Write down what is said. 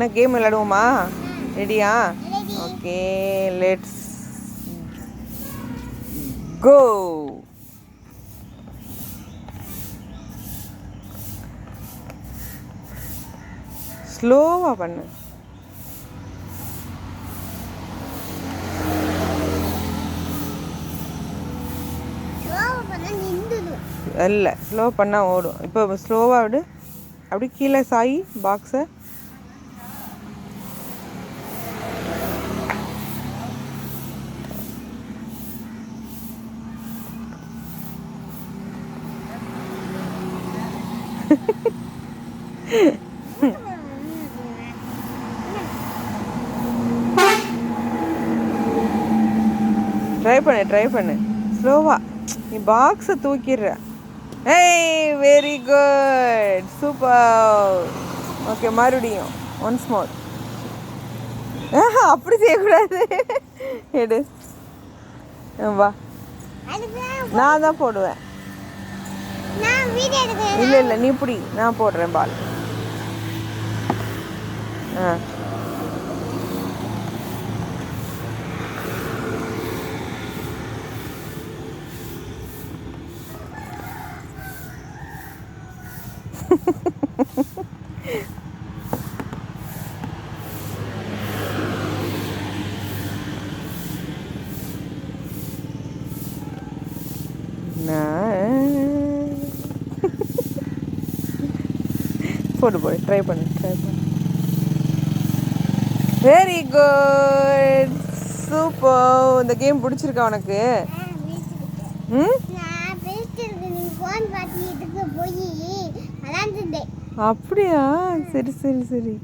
என்ன கேம் விளையாடுவோமா? ரெடியா? Okay, let's go. ஸ்லோவா பண்ணு. இல்லை, ஸ்லோ பண்ணால் ஓடும். இப்போ ஸ்லோவாக விடு. அப்படி கீழே சாயி பாக்ஸை. ட்ரை பண்ணு ஸ்லோவா. நீ பாக்ஸை தூக்கிடுற. ஏய், வெரி குட், சூப்பர். ஓகே, மறுபடியும் ஒன்ஸ் மோர். அப்படி செய்யக்கூடாது. எடு, வா. நான் தான் போடுவேன். இல்லை இல்லை, நீ இப்படி, நான் போடுறேன் பால். ஆ, போடு ட்ரை பண்ணு. Very good, super. இந்த கேம் பிடிச்சிருக்கா உனக்கு? அப்படியா? சரி சரி சரி.